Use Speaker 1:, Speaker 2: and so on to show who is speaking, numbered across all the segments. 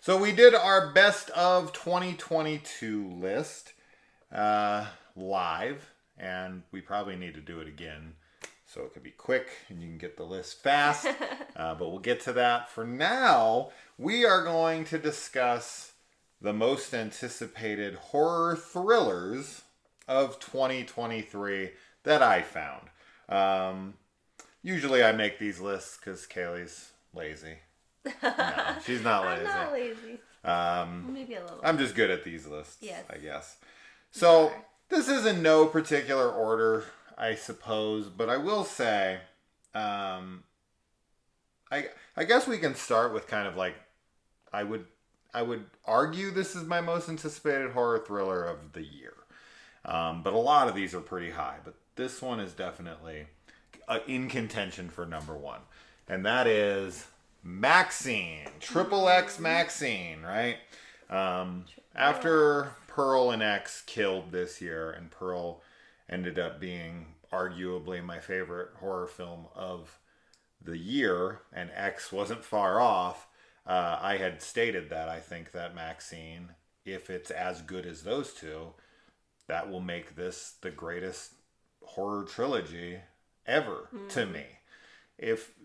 Speaker 1: So we did our best of 2022 list live, and we probably need to do it again so it could be quick and you can get the list fast. But we'll get to that. For now, we are going to discuss the most anticipated horror thrillers of 2023 that I found. Usually I make these lists because Kaylee's lazy. No, she's not lazy.
Speaker 2: I'm not lazy. Maybe a little.
Speaker 1: I'm just good at these lists,
Speaker 2: yes.
Speaker 1: I guess. So, this is in no particular order, I suppose, but I will say, I guess we can start with kind of like, I would argue this is my most anticipated horror thriller of the year. But a lot of these are pretty high, but this one is definitely in contention for number one. And that is Maxine, XXX Maxine, right? After Pearl and X killed this year, and Pearl ended up being arguably my favorite horror film of the year, and X wasn't far off, I had stated that I think that Maxine, if it's as good as those two, that will make this the greatest horror trilogy ever to me.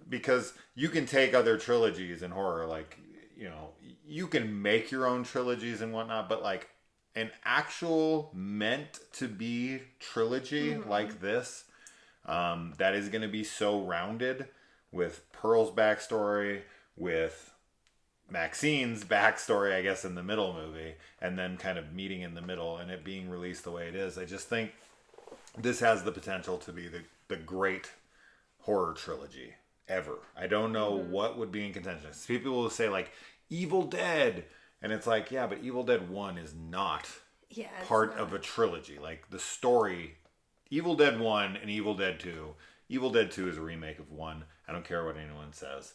Speaker 1: Because you can take other trilogies in horror, like, you know, you can make your own trilogies and whatnot, but like an actual meant to be trilogy like this, that is going to be so rounded with Pearl's backstory, with Maxine's backstory, I guess, in the middle movie, and then kind of meeting in the middle and it being released the way it is. I just think this has the potential to be the great horror trilogy ever. I don't know what would be in contention. People will say like Evil Dead, and it's like, yeah, but Evil Dead 1 is not part of a trilogy. Like the story, Evil Dead 1 and Evil Dead 2. Evil Dead 2 is a remake of 1. I don't care what anyone says.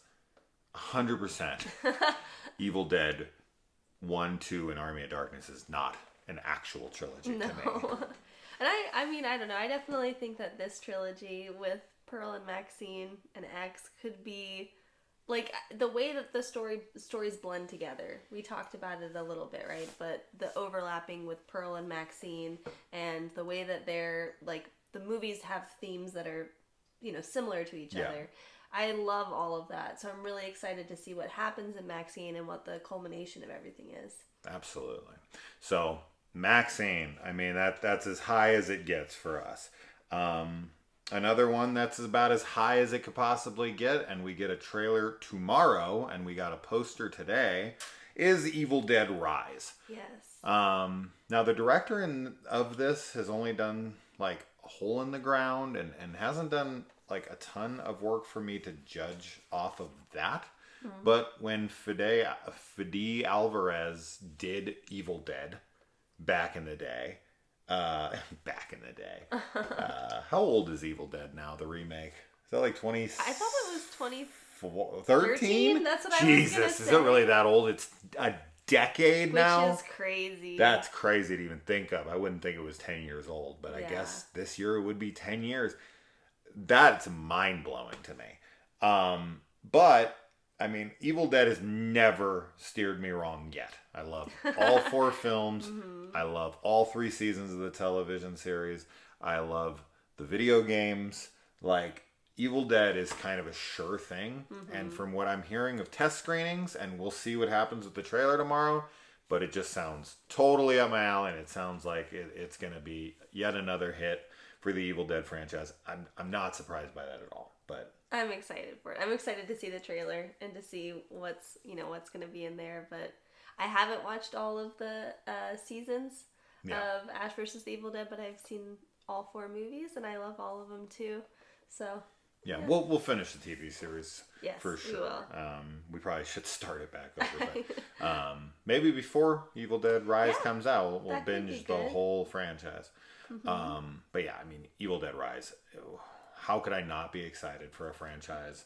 Speaker 1: 100% Evil Dead 1, 2, and Army of Darkness is not an actual trilogy to me.
Speaker 2: And I mean, I don't know. I definitely think that this trilogy with Pearl and Maxine and X could be like the way that the stories blend together. We talked about it a little bit, right? But the overlapping with Pearl and Maxine and the way that they're like the movies have themes that are, you know, similar to each other. I love all of that. So I'm really excited to see what happens in Maxine and what the culmination of everything is.
Speaker 1: Absolutely. So Maxine, I mean, that's as high as it gets for us. Another one that's about as high as it could possibly get, and we get a trailer tomorrow, and we got a poster today, is Evil Dead Rise.
Speaker 2: Yes.
Speaker 1: Now, the director of this has only done, like, A Hole in the Ground, and hasn't done, like, a ton of work for me to judge off of that. But when Fede Alvarez did Evil Dead back in the day, how old is Evil Dead now, the remake? Is that like 20?
Speaker 2: I thought it was
Speaker 1: 2013?
Speaker 2: That's what I was
Speaker 1: Jesus,
Speaker 2: gonna say.
Speaker 1: is it really that old? It's a decade now?
Speaker 2: Which is crazy.
Speaker 1: That's crazy to even think of. I wouldn't think it was 10 years old, but I guess this year it would be 10 years. That's mind-blowing to me. But, I mean, Evil Dead has never steered me wrong yet. I love all 4 films. I love all 3 seasons of the television series. I love the video games. Like, Evil Dead is kind of a sure thing. And from what I'm hearing of test screenings, and we'll see what happens with the trailer tomorrow, but it just sounds totally up my alley, and it sounds like it's going to be yet another hit for the Evil Dead franchise. I'm not surprised by that at all, but
Speaker 2: I'm excited for it. I'm excited to see the trailer and to see what's going to be in there, but I haven't watched all of the seasons of Ash vs. the Evil Dead, but I've seen all 4 movies, and I love all of them too. So
Speaker 1: yeah. We'll finish the TV series for sure.
Speaker 2: We will.
Speaker 1: We probably should start it back over, but maybe before Evil Dead Rise comes out, we'll binge the whole franchise. But yeah, I mean, Evil Dead Rise. How could I not be excited for a franchise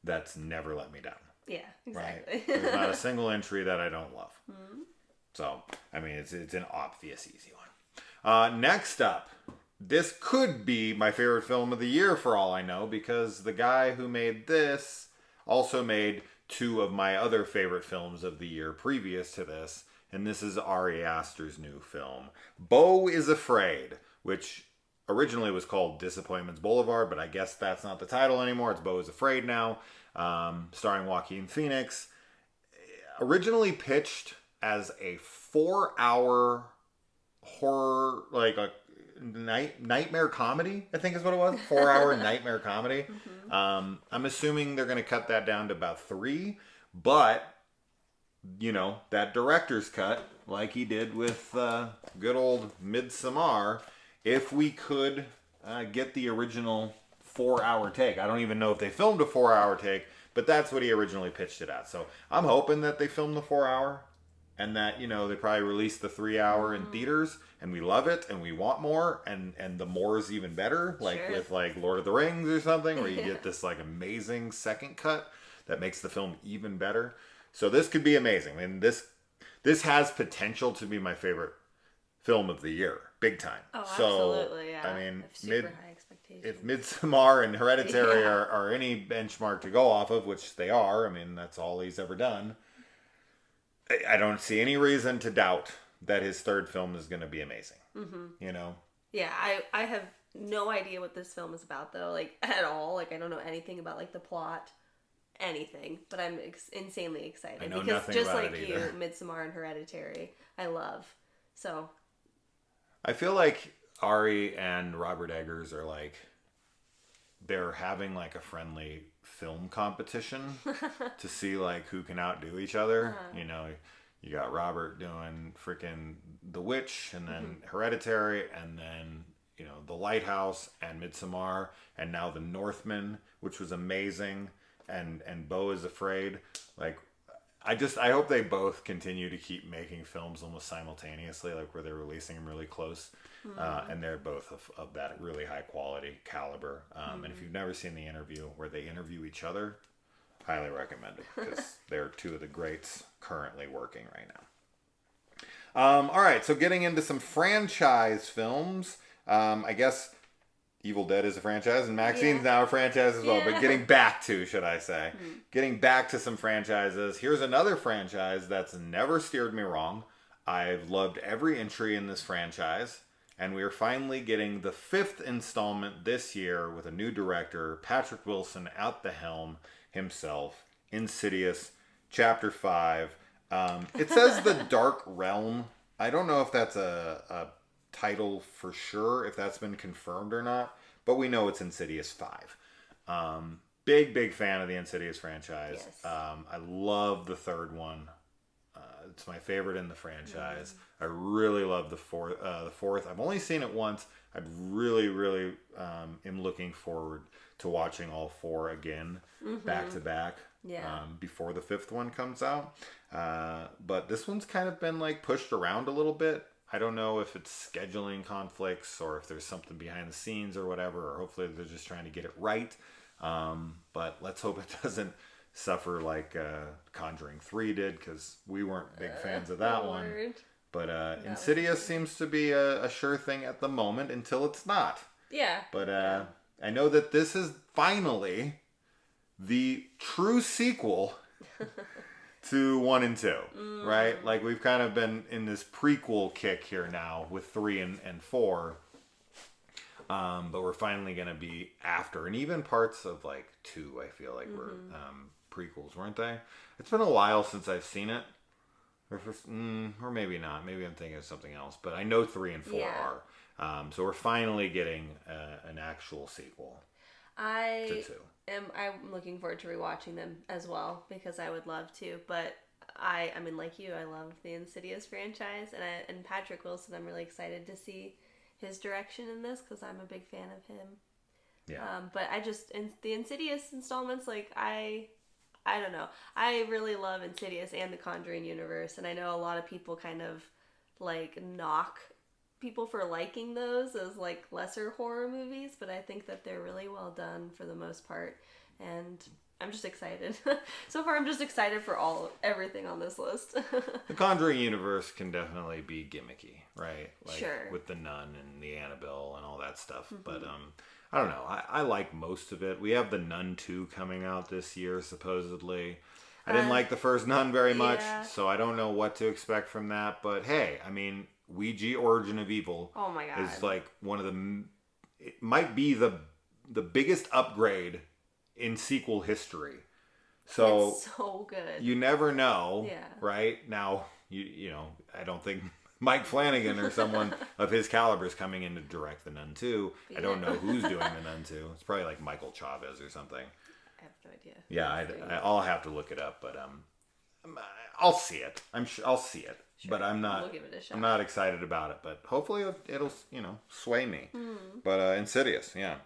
Speaker 1: that's never let me down?
Speaker 2: Yeah, exactly.
Speaker 1: Right? There's not a single entry that I don't love. So, I mean, it's an obvious easy one. Next up, this could be my favorite film of the year for all I know, because the guy who made this also made two of my other favorite films of the year previous to this, and this is Ari Aster's new film, Beau Is Afraid, which originally was called Disappointments Boulevard, but I guess that's not the title anymore. It's Beau Is Afraid now, starring Joaquin Phoenix. Originally pitched as a 4-hour horror, like a nightmare comedy, I think is what it was. 4-hour nightmare comedy. I'm assuming they're going to cut that down to about 3, but that director's cut, like he did with good old Midsommar, if we could get the original 4-hour take. I don't even know if they filmed a 4-hour take, but that's what he originally pitched it at. So I'm hoping that they filmed the 4-hour and that, they probably released the 3-hour in theaters and we love it and we want more and the more is even better. Like with like Lord of the Rings or something where you get this like amazing second cut that makes the film even better. So this could be amazing. I mean, this has potential to be my favorite film of the year. Big time.
Speaker 2: Oh,
Speaker 1: so,
Speaker 2: absolutely, yeah.
Speaker 1: I mean,
Speaker 2: super high expectations.
Speaker 1: If Midsommar and Hereditary are any benchmark to go off of, which they are, I mean, that's all he's ever done, I don't see any reason to doubt that his third film is going to be amazing.
Speaker 2: Yeah, I have no idea what this film is about, though, like, at all. Like, I don't know anything about, like, the plot, anything, but I'm insanely excited.
Speaker 1: I know
Speaker 2: because
Speaker 1: nothing
Speaker 2: just
Speaker 1: about
Speaker 2: like
Speaker 1: it
Speaker 2: you,
Speaker 1: either.
Speaker 2: Midsommar and Hereditary, I love. So
Speaker 1: I feel like Ari and Robert Eggers are like, they're having like a friendly film competition to see like who can outdo each other. You got Robert doing freaking The Witch and then Hereditary and then, The Lighthouse and Midsommar and now The Northman, which was amazing. And Beau Is Afraid. Like, I hope they both continue to keep making films almost simultaneously, like where they're releasing them really close. And they're both of that really high quality caliber. And if you've never seen the interview where they interview each other, highly recommend it because they're two of the greats currently working right now. All right, so getting into some franchise films, I guess Evil Dead is a franchise, and Maxine's now a franchise as well. But getting back to, should I say, getting back to some franchises. Here's another franchise that's never steered me wrong. I've loved every entry in this franchise. And we are finally getting the 5th installment this year with a new director, Patrick Wilson at the helm himself. Insidious, Chapter 5. It says The Dark Realm. I don't know if that's a title for sure, if that's been confirmed or not, but we know it's Insidious 5. Big fan of the Insidious franchise.
Speaker 2: Yes.
Speaker 1: I love the third one. It's my favorite in the franchise. I really love the fourth. I've only seen it once. I really am looking forward to watching all 4 again, back to back, before the 5th one comes out. But this one's kind of been like pushed around a little bit. I don't know if it's scheduling conflicts or if there's something behind the scenes or whatever, or hopefully they're just trying to get it right. But let's hope it doesn't suffer like Conjuring 3 did, because we weren't big fans of that one. But Insidious seems to be a sure thing at the moment until it's not.
Speaker 2: Yeah.
Speaker 1: But I know that this is finally the true sequel to 1 and 2, right? Like, we've kind of been in this prequel kick here now with 3 and 4. But we're finally going to be after. And even parts of, like, 2, I feel like were prequels, weren't they? It's been a while since I've seen it. Or maybe not. Maybe I'm thinking of something else. But I know 3 and 4 are. So we're finally getting an actual sequel to 2.
Speaker 2: I'm looking forward to rewatching them as well, because I would love to. But I mean, like you, I love the Insidious franchise. And Patrick Wilson, I'm really excited to see his direction in this, because I'm a big fan of him.
Speaker 1: Yeah.
Speaker 2: But the Insidious installments, like, I don't know. I really love Insidious and the Conjuring universe, and I know a lot of people kind of like knock people for liking those as like lesser horror movies, but I think that they're really well done for the most part, and I'm just excited. So far, I'm just excited for everything on this list.
Speaker 1: The Conjuring universe can definitely be gimmicky, right? Like,
Speaker 2: sure.
Speaker 1: With the Nun and the Annabelle and all that stuff. But I don't know. I like most of it. We have the Nun 2 coming out this year, supposedly. I didn't like the first Nun very much,
Speaker 2: Yeah.
Speaker 1: so I don't know what to expect from that. But hey, I mean, Ouija Origin of Evil
Speaker 2: Oh my god.
Speaker 1: is like one of the... It might be the biggest upgrade in sequel history. So
Speaker 2: it's so good.
Speaker 1: you never know,
Speaker 2: Yeah.
Speaker 1: right? Now, you know, I don't think Mike Flanagan or someone of his caliber is coming in to direct The Nun 2. I don't know who's doing The Nun 2. It's probably like Michael Chavez or something.
Speaker 2: I have no idea.
Speaker 1: Yeah, I'll have to look it up, but I'll see it. I'm sure I'll see it, sure. But I'm not.
Speaker 2: We'll give it a shot.
Speaker 1: I'm not excited about it, but hopefully it'll sway me. But Insidious, yeah.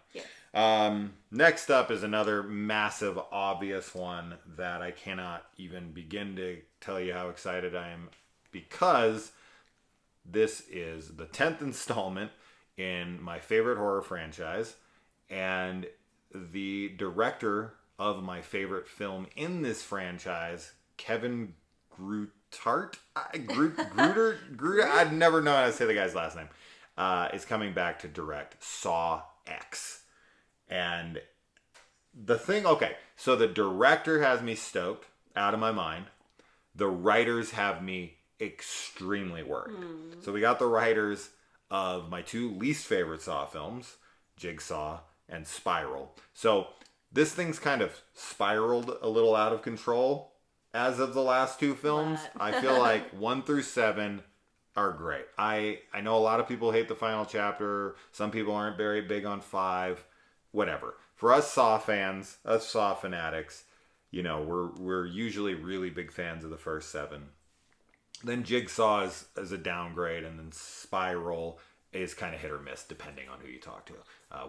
Speaker 1: Next up is another massive, obvious one that I cannot even begin to tell you how excited I am, because this is the 10th installment in my favorite horror franchise, and the director of my favorite film in this franchise, Kevin Grutart, Gruder, I'd never know how to say the guy's last name, is coming back to direct Saw X. And the thing, okay, so the director has me stoked out of my mind. The writers have me extremely worried. So we got the writers of my two least favorite Saw films, Jigsaw and Spiral. So this thing's kind of spiraled a little out of control as of the last two films. I feel like 1 through 7 are great. I know a lot of people hate the final chapter. Some people aren't very big on 5. Whatever. For us Saw fans, us Saw fanatics, you know, we're usually really big fans of the first 7. Then Jigsaw is a downgrade, and then Spiral is kind of hit or miss depending on who you talk to.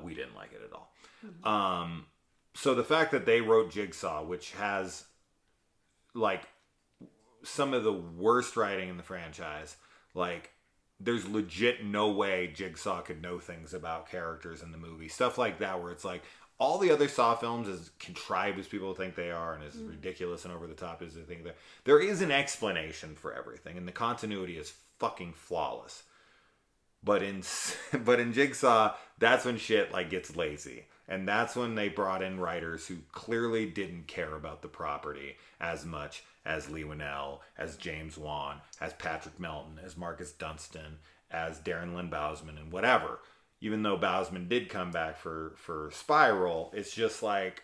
Speaker 1: We didn't like it at all. So the fact that they wrote Jigsaw, which has like some of the worst writing in the franchise, like there's legit no way Jigsaw could know things about characters in the movie. Stuff like that, where it's like all the other Saw films, as contrived as people think they are and as ridiculous and over the top as they think they're, there is an explanation for everything, and the continuity is fucking flawless. But in Jigsaw, that's when shit like gets lazy. And that's when they brought in writers who clearly didn't care about the property as much as Lee Winnell, as James Wan, as Patrick Melton, as Marcus Dunstan, as Darren Lynn Bousman, and whatever. Even though Bousman did come back for Spiral, it's just like,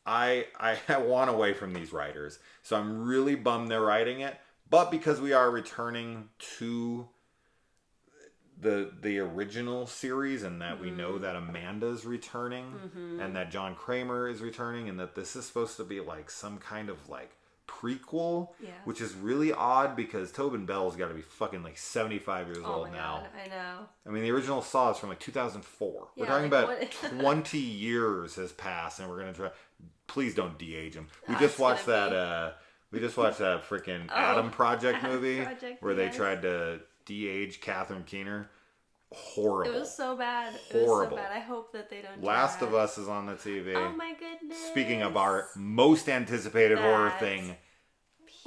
Speaker 1: I want away from these writers. So I'm really bummed they're writing it. But because we are returning to the original series, and that we know that Amanda's returning, and that John Kramer is returning, and that this is supposed to be like some kind of like prequel, which is really odd because Tobin Bell's got to be fucking like 75 years old now.
Speaker 2: God, I know.
Speaker 1: I mean, the original Saw is from like 2004. We're talking about 20 years has passed, and we're gonna try. Please don't de-age him. We just watched that. We just watched that freaking Adam Project movie where they tried to de-age Catherine Keener. Horrible.
Speaker 2: It was so bad.
Speaker 1: Horrible.
Speaker 2: It was so bad. I hope that they don't do
Speaker 1: Last
Speaker 2: that.
Speaker 1: of Us is on the TV.
Speaker 2: Oh my goodness.
Speaker 1: Speaking of our most anticipated horror thing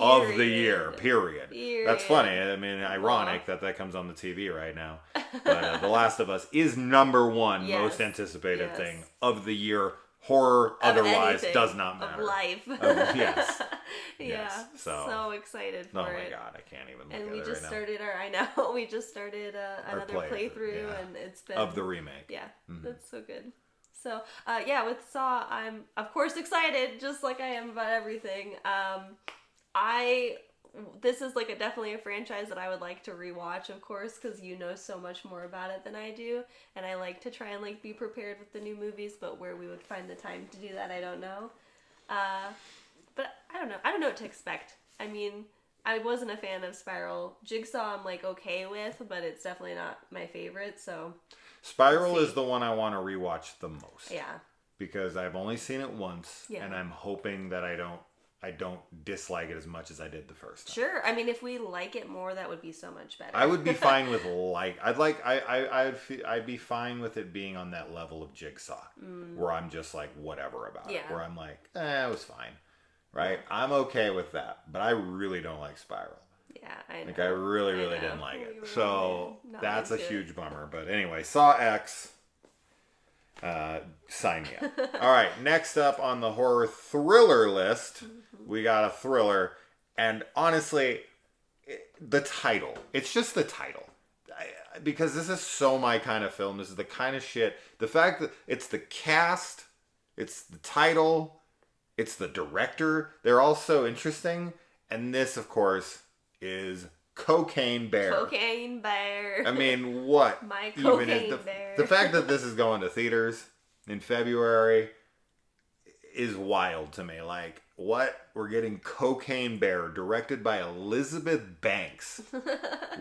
Speaker 1: of the year, period. That's funny. I mean, ironic that comes on the TV right now. But The Last of Us is number one most anticipated thing of the year. Horror, otherwise, does not matter.
Speaker 2: Of life.
Speaker 1: Yes.
Speaker 2: Yes. So excited for it.
Speaker 1: Oh my god, I can't even look at it right now.
Speaker 2: And we just started we just started another playthrough, and it's been...
Speaker 1: Of the remake.
Speaker 2: Yeah, that's so good. So, with Saw, I'm, of course, excited, just like I am about everything. This is like definitely a franchise that I would like to rewatch, of course, because you know so much more about it than I do, and I like to try and like be prepared with the new movies, but where we would find the time to do that, I don't know. But I don't know what to expect. I mean, I wasn't a fan of Spiral. Jigsaw I'm like okay with, but it's definitely not my favorite, so
Speaker 1: Spiral is the one I want to rewatch the most.
Speaker 2: Yeah.
Speaker 1: Because I've only seen it once, and I'm hoping that I don't dislike it as much as I did the first time.
Speaker 2: Sure. I mean, if we like it more, that would be so much better.
Speaker 1: I would be fine with I'd be fine with it being on that level of Jigsaw, where I'm just like whatever about it. Where I'm like, it was fine, right? I'm okay with that, but I really don't like Spiral.
Speaker 2: Yeah, I know.
Speaker 1: Like I really didn't like it, so that's a huge bummer. But anyway, Saw X. Sign me up. All right, next up on the horror thriller list, we got a thriller. And honestly, the title. It's just the title. Because this is so my kind of film. This is the kind of shit. The fact that it's the cast, it's the title, it's the director. They're all so interesting. And this, of course, is Cocaine Bear.
Speaker 2: Cocaine Bear.
Speaker 1: I mean, what?
Speaker 2: My Cocaine Bear.
Speaker 1: The fact that this is going to theaters in February is wild to me. Like, what? We're getting Cocaine Bear, directed by Elizabeth Banks.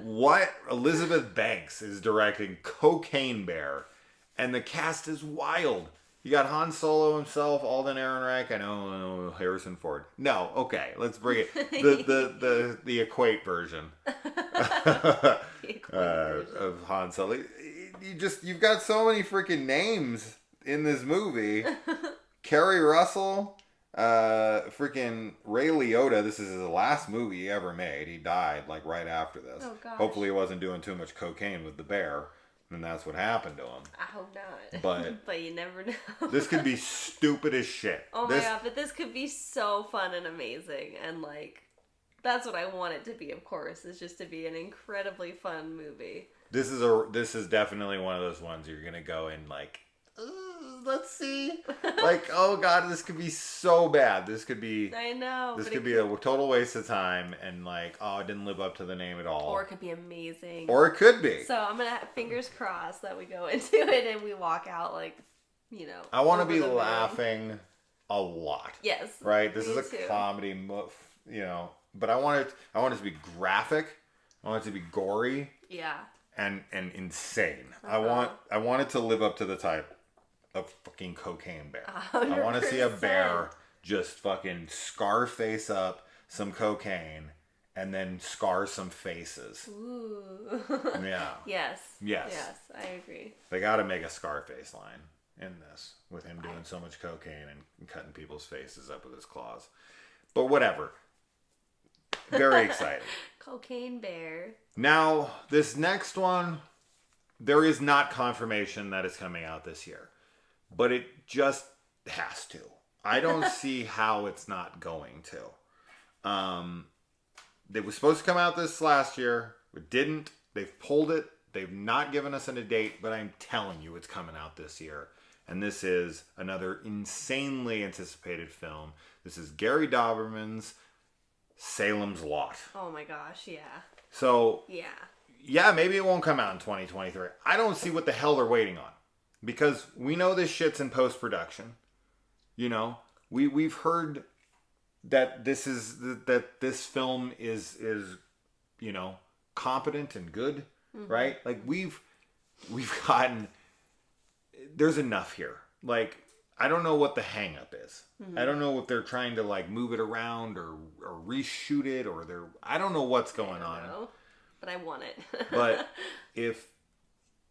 Speaker 1: What? Elizabeth Banks is directing Cocaine Bear. And the cast is wild. You got Han Solo himself, Alden Ehrenreich. I know Harrison Ford. No, okay, let's bring it. The equate version. Of Han Solo. You've got so many freaking names in this movie. Kerry Russell, freaking Ray Liotta. This is his last movie he ever made. He died like right after this.
Speaker 2: Oh gosh.
Speaker 1: Hopefully he wasn't doing too much cocaine with the bear, and that's what happened to him.
Speaker 2: I hope not.
Speaker 1: But
Speaker 2: you never know.
Speaker 1: This could be stupid as shit.
Speaker 2: Oh my god, but this could be so fun and amazing, and like that's what I want it to be. Of course, is just to be an incredibly fun movie.
Speaker 1: This is definitely one of those ones you're gonna go in like, let's see, like, oh god, this could be so bad. This could be.
Speaker 2: I know.
Speaker 1: This could be a total waste of time, and like, oh, it didn't live up to the name at all.
Speaker 2: Or it could be amazing.
Speaker 1: Or it could be.
Speaker 2: So I'm gonna have fingers crossed that we go into it and we walk out like,
Speaker 1: I want to be laughing a lot.
Speaker 2: Yes.
Speaker 1: Right. This is a comedy, but I want it to be graphic. I want it to be gory.
Speaker 2: Yeah.
Speaker 1: And insane. I want it to live up to the type of fucking Cocaine Bear.
Speaker 2: 100%.
Speaker 1: I want to see a bear just fucking scar face up some cocaine and then scar some faces.
Speaker 2: Ooh.
Speaker 1: Yeah.
Speaker 2: Yes.
Speaker 1: Yes.
Speaker 2: Yes, I agree.
Speaker 1: They got to make a Scarface line in this with him doing so much cocaine and cutting people's faces up with his claws. But whatever. Very exciting.
Speaker 2: Cocaine Bear.
Speaker 1: Now, this next one, there is not confirmation that it's coming out this year. But it just has to. I don't see how it's not going to. It was supposed to come out this last year. It didn't. They've pulled it. They've not given us a date, but I'm telling you it's coming out this year. And this is another insanely anticipated film. This is Gary Dauberman's Salem's Lot.
Speaker 2: Oh my gosh, yeah.
Speaker 1: So,
Speaker 2: yeah,
Speaker 1: maybe it won't come out in 2023. I don't see what the hell they're waiting on. Because we know this shit's in post-production. We've heard that this film is competent and good, right? Like we've gotten, there's enough here. Like, I don't know what the hang up is. I don't know if they're trying to like move it around or reshoot it or I don't know what's going on.
Speaker 2: Know, but I want it.
Speaker 1: But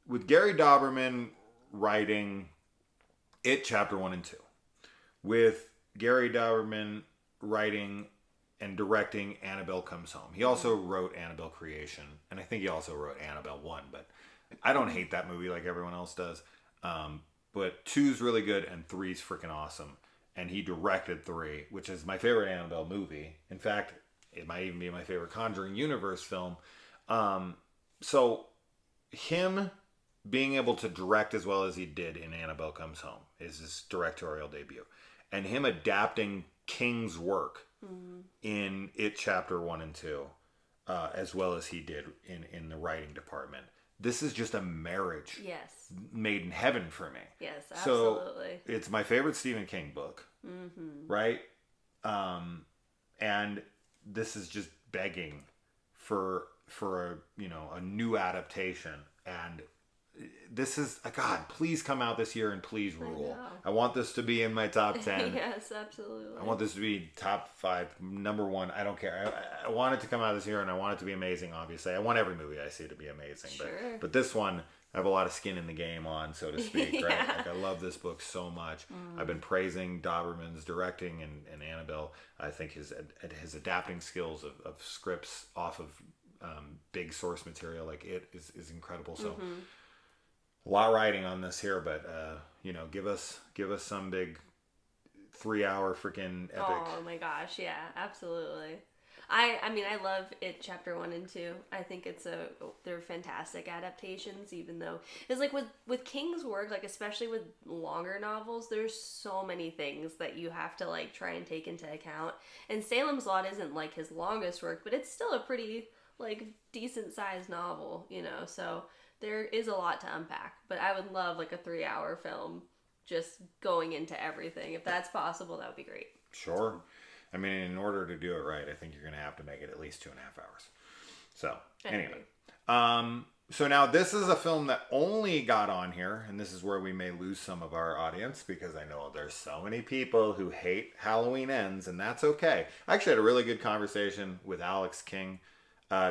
Speaker 1: with Gary Dauberman writing It Chapter 1 and 2, with Gary Dauberman writing and directing Annabelle Comes Home. He also wrote Annabelle Creation, and I think he also wrote Annabelle 1, but I don't hate that movie like everyone else does. But 2's really good, and 3's freaking awesome. And he directed 3, which is my favorite Annabelle movie. In fact, it might even be my favorite Conjuring Universe film. So him being able to direct as well as he did in Annabelle Comes Home is his directorial debut. And him adapting King's work in It Chapter 1 and 2, as well as he did in the writing department. This is just a marriage made in heaven for me.
Speaker 2: Yes, absolutely.
Speaker 1: So it's my favorite Stephen King book, right? And this is just begging for a new adaptation. And this is, God, please come out this year and please rule. I want this to be in my top 10.
Speaker 2: Yes, absolutely.
Speaker 1: I want this to be top 5, number 1. I don't care. I want it to come out this year, and I want it to be amazing, obviously. I want every movie I see to be amazing.
Speaker 2: Sure.
Speaker 1: But this one, I have a lot of skin in the game on, so to speak. Right? Like, I love this book so much. I've been praising Dauberman's directing and Annabelle. I think his adapting skills of scripts off of big source material like it is incredible. So A lot riding on this here, but give us some big 3 hour freaking epic.
Speaker 2: Oh my gosh, yeah, absolutely. I mean, I love it. Chapter 1 and 2. I think they're fantastic adaptations. Even though it's like with King's work, like especially with longer novels, there's so many things that you have to like try and take into account. And Salem's Lot isn't like his longest work, but it's still a pretty like decent sized novel, So there is a lot to unpack. But I would love like a 3 hour film just going into everything. If that's possible, that would be great.
Speaker 1: Sure. I mean, in order to do it right, I think you're going to have to make it at least 2.5 hours. So, anyway. So now this is a film that only got on here, and this is where we may lose some of our audience because I know there's so many people who hate Halloween Ends, and that's okay. I actually had a really good conversation with Alex King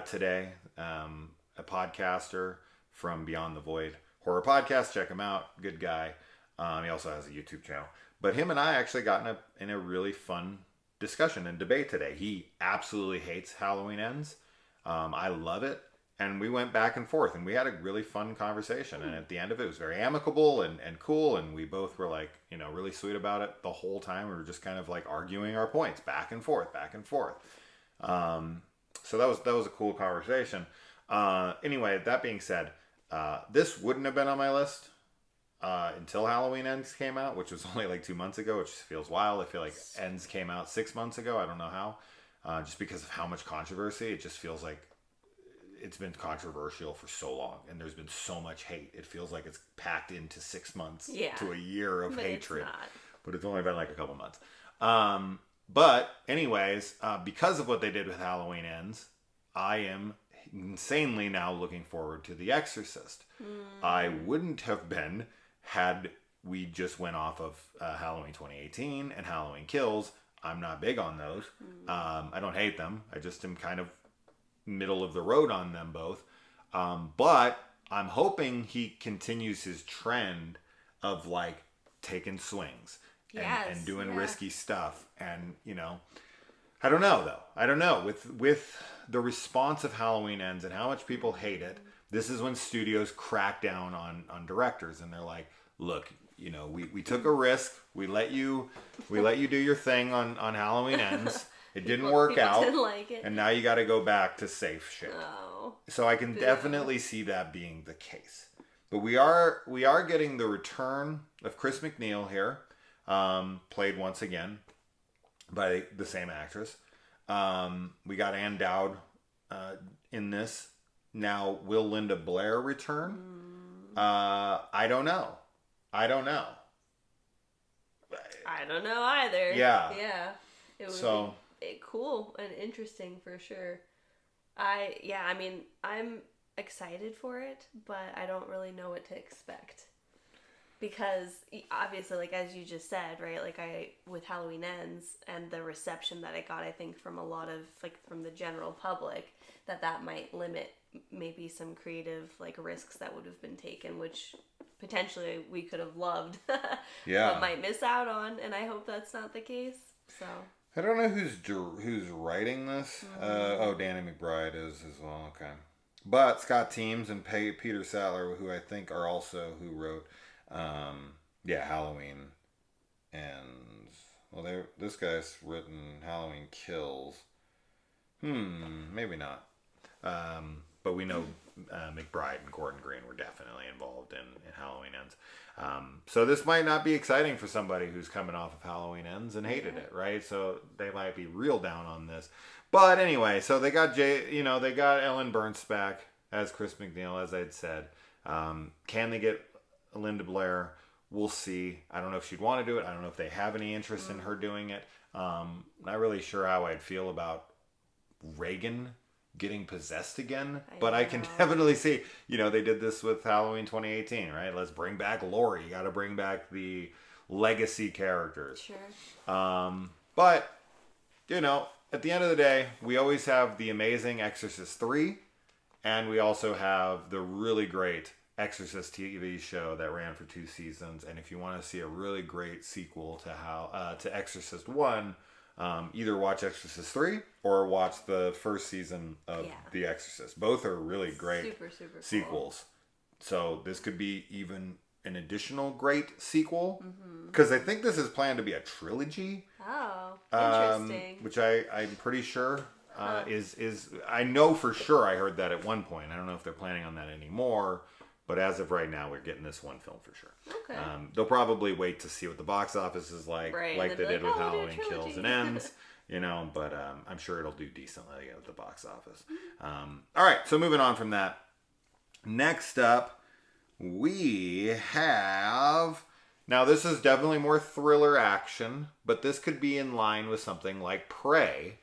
Speaker 1: today, a podcaster from Beyond the Void horror podcast. Check him out. Good guy. He also has a YouTube channel. But him and I actually got in a really fun discussion and debate today. He absolutely hates Halloween Ends. I love it. And we went back and forth and we had a really fun conversation. And at the end of it was very amicable and cool. And we both were like, really sweet about it the whole time. We were just kind of like arguing our points back and forth. So that was a cool conversation. Anyway, that being said, this wouldn't have been on my list until Halloween Ends came out, which was only like 2 months ago, which feels wild. I feel like Ends came out 6 months ago. I don't know how. Just because of how much controversy, it just feels like it's been controversial for so long, and there's been so much hate. It feels like it's packed into 6 months to a year of hatred. But it's only been like a couple months. But anyways, because of what they did with Halloween Ends, I am insanely now looking forward to The Exorcist. I wouldn't have been had we just went off of Halloween 2018 and Halloween Kills. I'm not big on those. I don't hate them. I just am kind of middle of the road on them both. But I'm hoping he continues his trend of like taking swings and doing risky stuff. And, I don't know though. I don't know. With the response of Halloween Ends and how much people hate it, this is when studios crack down on directors and they're like, look, we took a risk. We let you do your thing on Halloween Ends. It didn't work out.
Speaker 2: Didn't like it.
Speaker 1: And now you got to go back to safe shit.
Speaker 2: Oh,
Speaker 1: so I can definitely see that being the case. But we are getting the return of Chris McNeil here, played once again by the same actress. We got Ann Dowd in this. Now, will Linda Blair return? I don't know. I don't know
Speaker 2: either.
Speaker 1: Yeah.
Speaker 2: It would be cool and interesting for sure. I'm excited for it, but I don't really know what to expect. Because obviously, like as you just said, right? Like with Halloween Ends and the reception that it got, I think from a lot of from the general public, that might limit maybe some creative like risks that would have been taken, which potentially we could have loved, but might miss out on. And I hope that's not the case. So
Speaker 1: I don't know who's writing this. Danny McBride is as well. Okay, but Scott Teems and Peter Sattler, who I think are also who wrote. Halloween Ends. Well, this guy's written Halloween Kills. Maybe not. But we know McBride and Gordon Green were definitely involved in Halloween Ends. So this might not be exciting for somebody who's coming off of Halloween Ends and hated it, right? So they might be real down on this. But anyway, so they got they got Ellen Burns back as Chris McNeil, as I'd said. Can they get Linda Blair? We'll see. I don't know if she'd want to do it. I don't know if they have any interest in her doing it. Not really sure how I'd feel about Reagan getting possessed again, but I can definitely see, they did this with Halloween 2018, right? Let's bring back Laurie. You got to bring back the legacy characters.
Speaker 2: Sure.
Speaker 1: But, at the end of the day, we always have the amazing Exorcist 3, and we also have the really great Exorcist TV show that ran for 2 seasons. And if you want to see a really great sequel to Exorcist 1, either watch Exorcist 3 or watch the first season of The Exorcist. Both are really great
Speaker 2: super
Speaker 1: sequels So this could be even an additional great sequel. Because I think this is planned to be a trilogy.
Speaker 2: Oh, interesting.
Speaker 1: Which I'm pretty sure is I know for sure I heard that at one point. I don't know if they're planning on that anymore. But as of right now, we're getting this one film for sure.
Speaker 2: Okay.
Speaker 1: They'll probably wait to see what the box office is like they did with
Speaker 2: we'll
Speaker 1: Halloween Kills and Ends. But I'm sure it'll do decently at the box office. All right, so moving on from that. Next up, we have... Now, this is definitely more thriller action, but this could be in line with something like Prey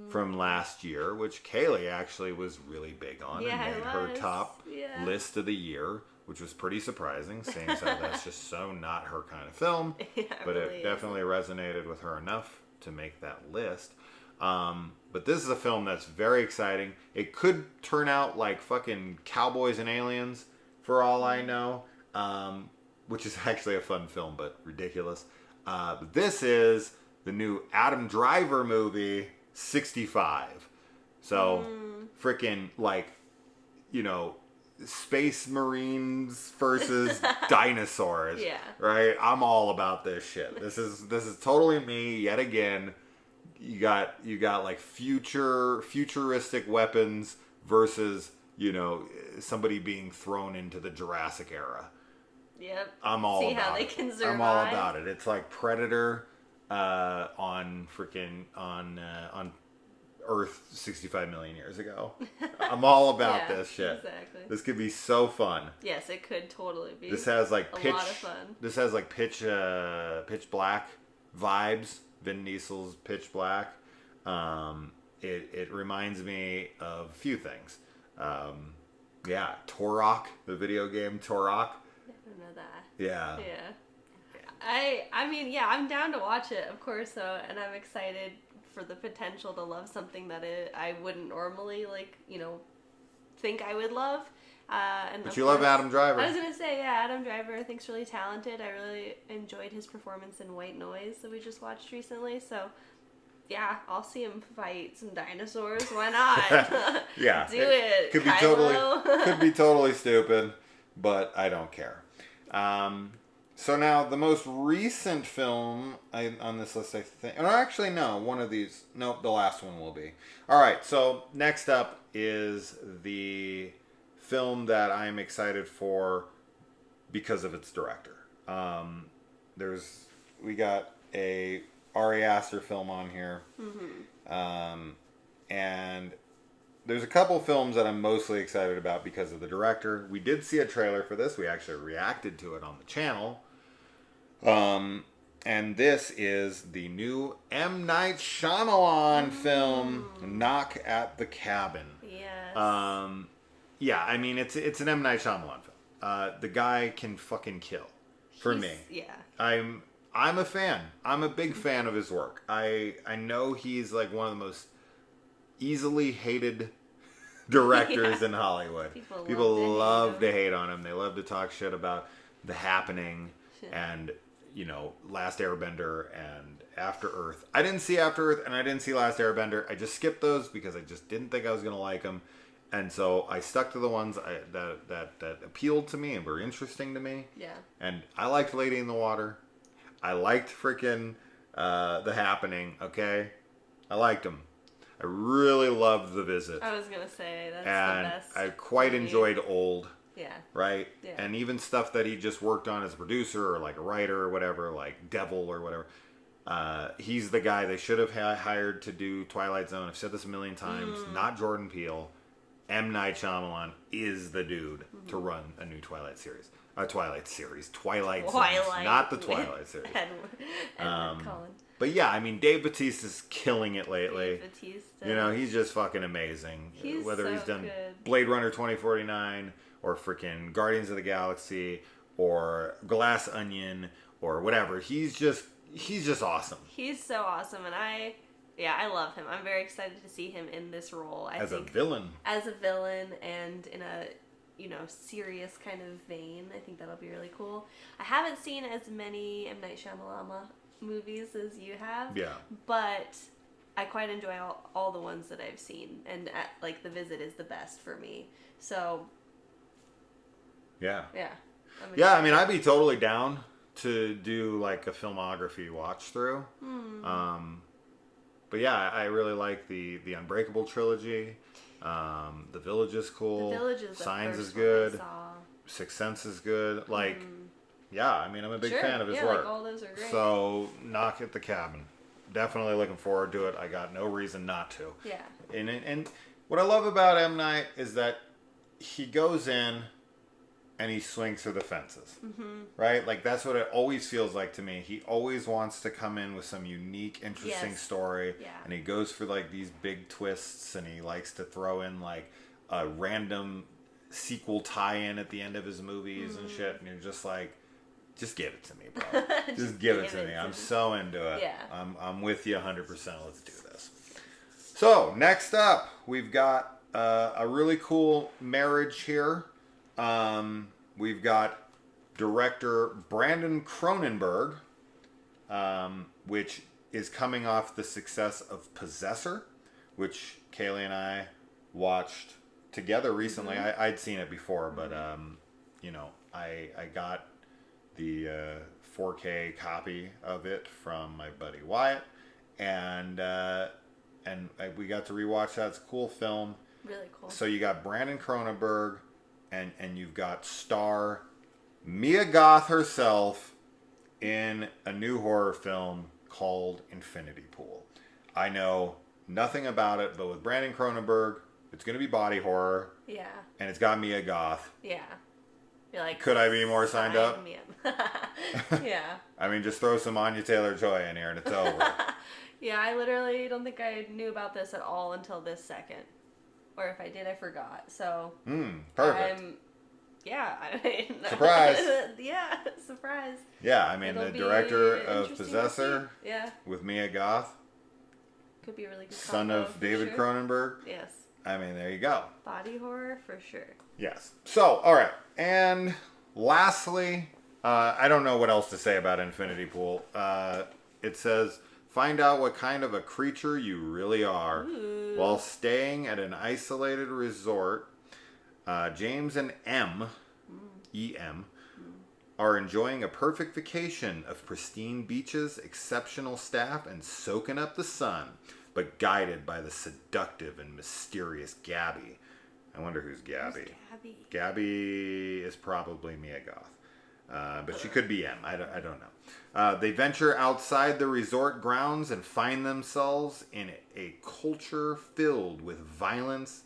Speaker 1: from last year, which Kaylee actually was really big on and made her top list of the year, which was pretty surprising, seeing as how that's just so not her kind of film. But it definitely resonated with her enough to make that list. But this is a film that's very exciting. It could turn out like fucking Cowboys and Aliens, for all I know, which is actually a fun film, but ridiculous. This is the new Adam Driver movie, 65. So, freaking, like, Space Marines versus dinosaurs.
Speaker 2: Yeah.
Speaker 1: Right? I'm all about this shit. This is totally me yet again. You got like futuristic weapons versus, somebody being thrown into the Jurassic era.
Speaker 2: Yep.
Speaker 1: I'm all
Speaker 2: See
Speaker 1: about
Speaker 2: how they
Speaker 1: it.
Speaker 2: can survive.
Speaker 1: I'm all about it. It's like Predator on Earth 65 million years ago. I'm all about this shit.
Speaker 2: Exactly.
Speaker 1: This could be so fun.
Speaker 2: Yes, it could totally be.
Speaker 1: This has like
Speaker 2: a lot of fun.
Speaker 1: This has like pitch black vibes. Vin Diesel's Pitch Black. It reminds me of a few things. Turok, the video game Turok.
Speaker 2: I don't know that.
Speaker 1: Yeah.
Speaker 2: I mean, I'm down to watch it, of course, and I'm excited for the potential to love something that I wouldn't normally, think I would love. But
Speaker 1: you love Adam Driver.
Speaker 2: I was going to say, Adam Driver I think's really talented. I really enjoyed his performance in White Noise that we just watched recently, so... Yeah, I'll see him fight some dinosaurs. Why not?
Speaker 1: Yeah,
Speaker 2: do it.
Speaker 1: Could
Speaker 2: Kylo.
Speaker 1: be totally stupid, but I don't care. So now the most recent film on this list, I think. Or actually, no, one of these. Nope, the last one will be. All right. So next up is the film that I'm excited for because of its director. We got a Ari Aster film on here. And there's a couple films that I'm mostly excited about because of the director. We did see a trailer for this. We actually reacted to it on the channel. And this is the new M. Night Shyamalan film, Knock at the Cabin.
Speaker 2: Yes.
Speaker 1: I mean, it's an M. Night Shyamalan film. The guy can fucking kill. For me.
Speaker 2: Yeah.
Speaker 1: I'm a fan. I'm a big fan of his work. I know he's like one of the most easily hated directors in Hollywood. People love to hate on him. They love to talk shit about The Happening and, Last Airbender and After Earth. I didn't see After Earth and I didn't see Last Airbender. I just skipped those because I just didn't think I was going to like them. And so I stuck to the ones that appealed to me and were interesting to me.
Speaker 2: Yeah. And
Speaker 1: I liked Lady in the Water. I liked freaking The Happening, okay? I liked them. I really loved The Visit.
Speaker 2: I was going to say, that's
Speaker 1: and
Speaker 2: the best.
Speaker 1: I quite enjoyed Old.
Speaker 2: Yeah.
Speaker 1: Right?
Speaker 2: Yeah.
Speaker 1: And even stuff that he just worked on as a producer or like a writer or whatever, like Devil or whatever. He's the guy they should have hired to do Twilight Zone. I've said this a million times. Not Jordan Peele. M. Night Shyamalan is the dude to run a new Twilight series. Twilight Zone. Not the Twilight series.
Speaker 2: Edward Cullen.
Speaker 1: But yeah, I mean, Dave Bautista's killing it lately.
Speaker 2: Dave Bautista.
Speaker 1: He's just fucking amazing.
Speaker 2: Whether
Speaker 1: he's done
Speaker 2: good.
Speaker 1: Blade Runner 2049 or freaking Guardians of the Galaxy or Glass Onion or whatever. He's just awesome.
Speaker 2: He's so awesome, and I love him. I'm very excited to see him in this role. I think
Speaker 1: a villain.
Speaker 2: As a villain and in a serious kind of vein. I think that'll be really cool. I haven't seen as many M. Night Shyamalan movies as you have.
Speaker 1: Yeah.
Speaker 2: But I quite enjoy all the ones that I've seen. And The Visit is the best for me. So...
Speaker 1: Yeah.
Speaker 2: Yeah.
Speaker 1: Yeah, I mean, I'd be totally down to do like a filmography watch through. But yeah, I really like the Unbreakable trilogy. The Village is cool.
Speaker 2: The Village is the
Speaker 1: Signs
Speaker 2: first
Speaker 1: is good.
Speaker 2: one I saw.
Speaker 1: Sixth Sense is good. Like, yeah, I mean, I'm a big fan of his
Speaker 2: yeah,
Speaker 1: work.
Speaker 2: Like all those are great.
Speaker 1: So, Knock at the Cabin. Definitely looking forward to it. I got no reason not to.
Speaker 2: Yeah.
Speaker 1: And what I love about M. Night is that he goes in and he swings for the fences. Right? Like, that's what it always feels like to me. He always wants to come in with some unique, interesting story.
Speaker 2: Yeah.
Speaker 1: And he goes for, like, these big twists, and he likes to throw in, like, a random sequel tie-in at the end of his movies and shit. And you're just like, just give it to me, bro. Just give it to me. I'm so into it.
Speaker 2: Yeah.
Speaker 1: I'm with you 100%. Let's do this. So, next up, we've got a really cool marriage here. We've got director Brandon Cronenberg, which is coming off the success of Possessor, which Kaylee and I watched together recently. I'd seen it before, but I got the 4K copy of it from my buddy Wyatt, and we got to rewatch that. It's a cool film.
Speaker 2: Really cool.
Speaker 1: So you got Brandon Cronenberg, and you've got star Mia Goth herself in a new horror film called Infinity Pool. I know nothing about it, but with Brandon Cronenberg, it's going to be body horror.
Speaker 2: Yeah.
Speaker 1: And it's got Mia Goth.
Speaker 2: Yeah. You're like,
Speaker 1: could I be more signed up?
Speaker 2: Me up. Yeah.
Speaker 1: I mean, just throw some Anya Taylor-Joy in here and it's over.
Speaker 2: Yeah, I literally don't think I knew about this at all until this second. Or if I did, I forgot. So.
Speaker 1: Perfect.
Speaker 2: Surprise. Yeah, surprise.
Speaker 1: Yeah, I mean,
Speaker 2: It'll
Speaker 1: the
Speaker 2: be
Speaker 1: director of
Speaker 2: interesting
Speaker 1: Possessor.
Speaker 2: Yeah.
Speaker 1: With Mia Goth.
Speaker 2: Could be a really good
Speaker 1: Son
Speaker 2: combo,
Speaker 1: of David
Speaker 2: sure.
Speaker 1: Cronenberg.
Speaker 2: Yes.
Speaker 1: I mean, there you go.
Speaker 2: Body horror for sure.
Speaker 1: Yes. So, all right. And lastly, I don't know what else to say about Infinity Pool. It says, find out what kind of a creature you really are.
Speaker 2: Ooh.
Speaker 1: While staying at an isolated resort, James and E.M., are enjoying a perfect vacation of pristine beaches, exceptional staff, and soaking up the sun, but guided by the seductive and mysterious Gabby. I wonder who's Gabby.
Speaker 2: Who's Gabby?
Speaker 1: Gabby is probably Mia Goth. But she could be M. I don't know. They venture outside the resort grounds and find themselves in a culture filled with violence.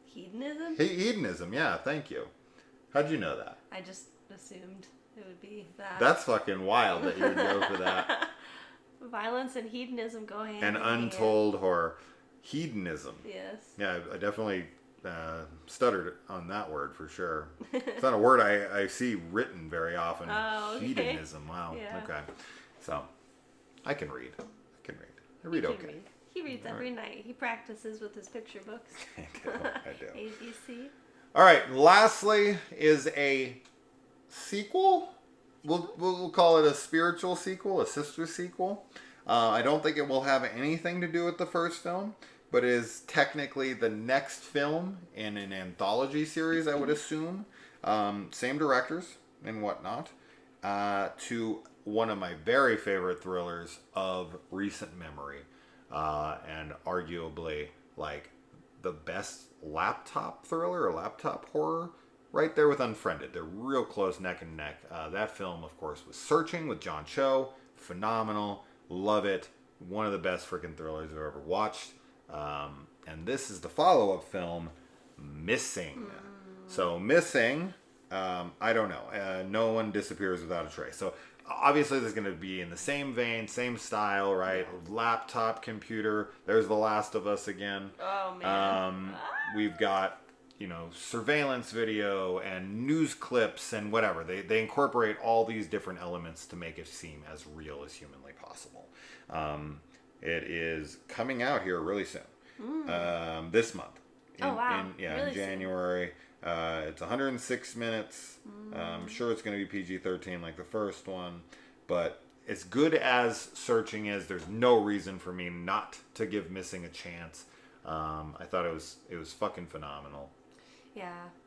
Speaker 2: Hedonism?
Speaker 1: Hedonism, yeah, thank you. How'd you know that?
Speaker 2: I just assumed it would be that.
Speaker 1: That's fucking wild that you would go for that.
Speaker 2: Violence and hedonism go hand
Speaker 1: And
Speaker 2: in hand.
Speaker 1: untold horror. Hedonism.
Speaker 2: Yes.
Speaker 1: Yeah, I definitely stuttered on that word for sure. It's not a word I see written very often.
Speaker 2: Oh, okay.
Speaker 1: Hedonism. Wow.
Speaker 2: Yeah.
Speaker 1: Okay. So, I can read. I read okay.
Speaker 2: He reads every night. He practices with his picture books.
Speaker 1: I do.
Speaker 2: ABC.
Speaker 1: All right. Lastly is a sequel. We'll call it a spiritual sequel, a sister sequel. I don't think it will have anything to do with the first film, but it is technically the next film in an anthology series, I would assume. Same directors and whatnot. To one of my very favorite thrillers of recent memory. And arguably, like, the best laptop thriller or laptop horror. Right there with Unfriended. They're real close neck and neck. That film, of course, was Searching with John Cho. Phenomenal. Love it. One of the best freaking thrillers I've ever watched. And this is the follow-up film, Missing. So, Missing, I don't know. No one disappears without a trace. So, obviously, this is going to be in the same vein, same style, right? Laptop, computer. There's The Last of Us again.
Speaker 2: Oh, man.
Speaker 1: We've got, surveillance video and news clips and whatever. They incorporate all these different elements to make it seem as real as humanly possible. It is coming out here really soon. This month. In January. It's 106 minutes. I'm sure it's going to be PG-13 like the first one. But as good as Searching is, there's no reason for me not to give Missing a chance. I thought it was fucking phenomenal.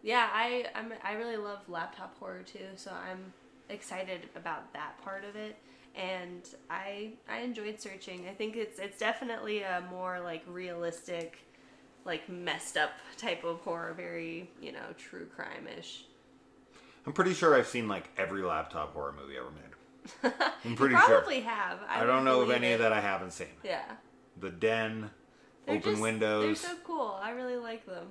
Speaker 2: Yeah. I really love laptop horror too, so I'm excited about that part of it. And I enjoyed searching. I think it's definitely a more like realistic, like messed up type of horror, very, true crime-ish.
Speaker 1: I'm pretty sure I've seen like every laptop horror movie ever made. I'm pretty
Speaker 2: You
Speaker 1: sure.
Speaker 2: probably have.
Speaker 1: I don't know of any
Speaker 2: it.
Speaker 1: that I haven't seen.
Speaker 2: Yeah.
Speaker 1: The Den,
Speaker 2: They're
Speaker 1: Open
Speaker 2: just,
Speaker 1: Windows.
Speaker 2: They're so cool. I really like them.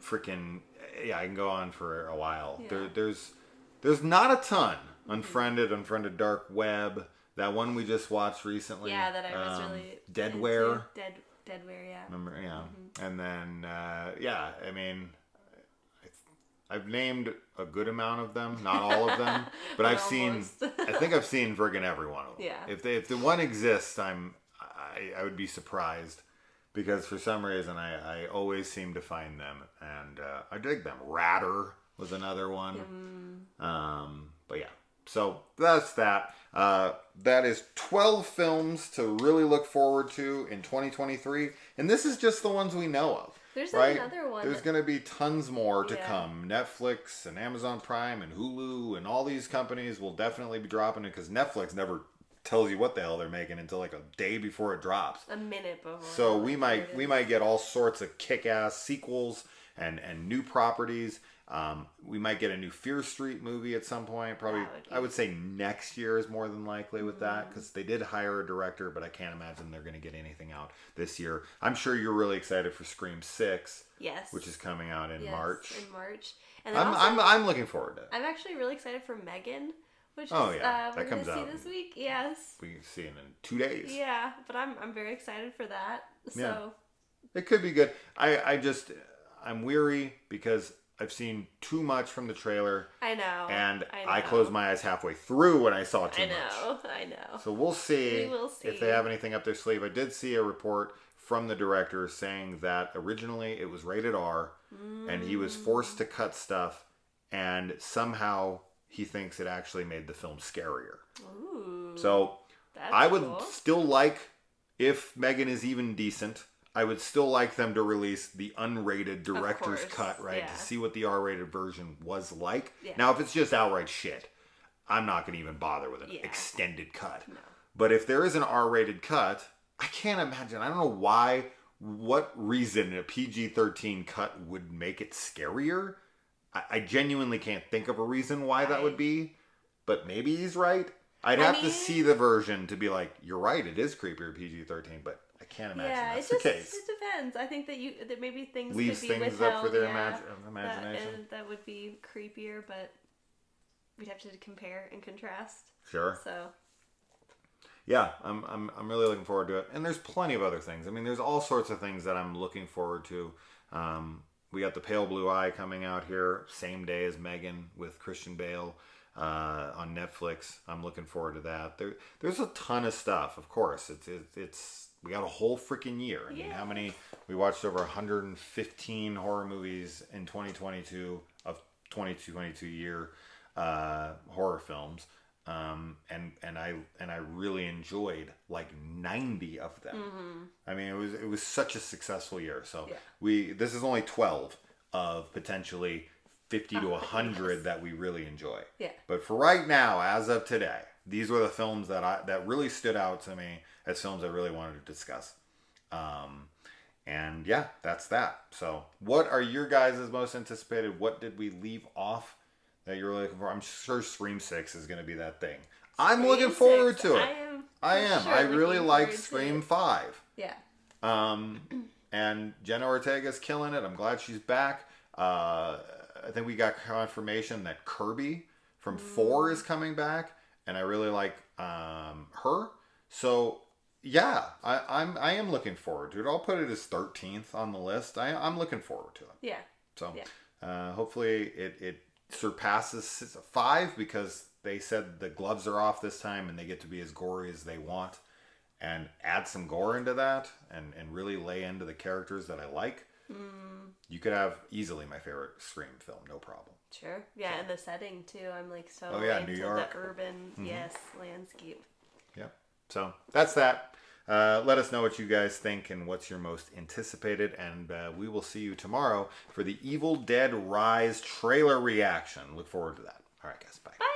Speaker 1: Freaking, yeah, I can go on for a while.
Speaker 2: Yeah.
Speaker 1: There's not a ton. Unfriended Dark Web. That one we just watched recently.
Speaker 2: Yeah, that I was really
Speaker 1: Deadware.
Speaker 2: Deadware, yeah.
Speaker 1: Remember, yeah. Mm-hmm. And then, yeah, I mean, I've named a good amount of them, not all of them, but I think I've seen friggin' every one of them.
Speaker 2: Yeah.
Speaker 1: If the one exists, I would be surprised, because for some reason I always seem to find them, and I dig them. Ratter was another one. But yeah, so that's that. That is 12 films to really look forward to in 2023, and this is just the ones we know of.
Speaker 2: There's
Speaker 1: right?
Speaker 2: another one.
Speaker 1: There's going to be tons more to come. Netflix and Amazon Prime and Hulu and all these companies will definitely be dropping it, because Netflix never tells you what the hell they're making until like a day before it drops.
Speaker 2: A minute before.
Speaker 1: So we might get all sorts of kick-ass sequels and new properties. We might get a new Fear Street movie at some point. Probably, I would say next year is more than likely with that, because they did hire a director, but I can't imagine they're going to get anything out this year. I'm sure you're really excited for Scream 6.
Speaker 2: Yes.
Speaker 1: Which is coming out in March.
Speaker 2: In March. And
Speaker 1: I'm looking forward to it.
Speaker 2: I'm actually really excited for Megan, which
Speaker 1: we're
Speaker 2: that
Speaker 1: comes
Speaker 2: gonna
Speaker 1: out
Speaker 2: see this week. Yes.
Speaker 1: We can see it in 2 days.
Speaker 2: Yeah, but I'm very excited for that. So.
Speaker 1: Yeah. It could be good. I'm weary because I've seen too much from the trailer.
Speaker 2: I know.
Speaker 1: And I closed my eyes halfway through when I saw too
Speaker 2: much. I know.
Speaker 1: So we'll see, if they have anything up their sleeve. I did see a report from the director saying that originally it was rated R, and he was forced to cut stuff, and somehow he thinks it actually made the film scarier.
Speaker 2: Ooh,
Speaker 1: so I would still like, if Megan is even decent, I would still like them to release the unrated director's cut, right? Yeah. To see what the R-rated version was like. Yeah. Now, if it's just outright shit, I'm not going to even bother with an extended cut. No. But if there is an R-rated cut, I can't imagine. I don't know what reason a PG-13 cut would make it scarier. I genuinely can't think of a reason why that would be. But maybe he's right. I'd have to see the version to be like, you're right, it is creepier PG-13, but I can't imagine that's the case.
Speaker 2: It depends. I think that maybe things
Speaker 1: leaves
Speaker 2: could be
Speaker 1: things
Speaker 2: withheld,
Speaker 1: up for their imagination.
Speaker 2: That would be creepier, but we'd have to compare and contrast.
Speaker 1: Sure.
Speaker 2: So.
Speaker 1: Yeah, I'm really looking forward to it, and there's plenty of other things. I mean, there's all sorts of things that I'm looking forward to. We got The Pale Blue Eye coming out here, same day as Megan, with Christian Bale. On Netflix. I'm looking forward to that. There's a ton of stuff, of course. It's we got a whole freaking year. I mean, how many? We watched over 115 horror movies in 2022 of 2022 year horror films. And I really enjoyed like 90 of them. Mm-hmm. I mean, it was such a successful year. So this is only 12 of potentially 50 to 100 that we really enjoy. Yeah. But for right now, as of today, these were the films that really stood out to me as films I really wanted to discuss. And yeah, that's that. So what are your guys' most anticipated? What did we leave off that you're looking for? I'm sure Scream 6 is going to be that thing. I'm looking forward to it. I am. I really like Scream 5. Yeah. And Jenna Ortega's killing it. I'm glad she's back. I think we got confirmation that Kirby from 4 is coming back, and I really like her. So yeah, I am looking forward to it. I'll put it as 13th on the list. I'm looking forward to it. Yeah. So hopefully it surpasses 5, because they said the gloves are off this time and they get to be as gory as they want, and add some gore into that and really lay into the characters that I like. You could have easily my favorite Scream film, no problem.
Speaker 2: Sure. Yeah, and the setting too. I'm like
Speaker 1: into
Speaker 2: New York. The urban landscape.
Speaker 1: Yeah. So that's that. Let us know what you guys think and what's your most anticipated. And we will see you tomorrow for the Evil Dead Rise trailer reaction. Look forward to that. All right, guys. Bye.
Speaker 2: Bye.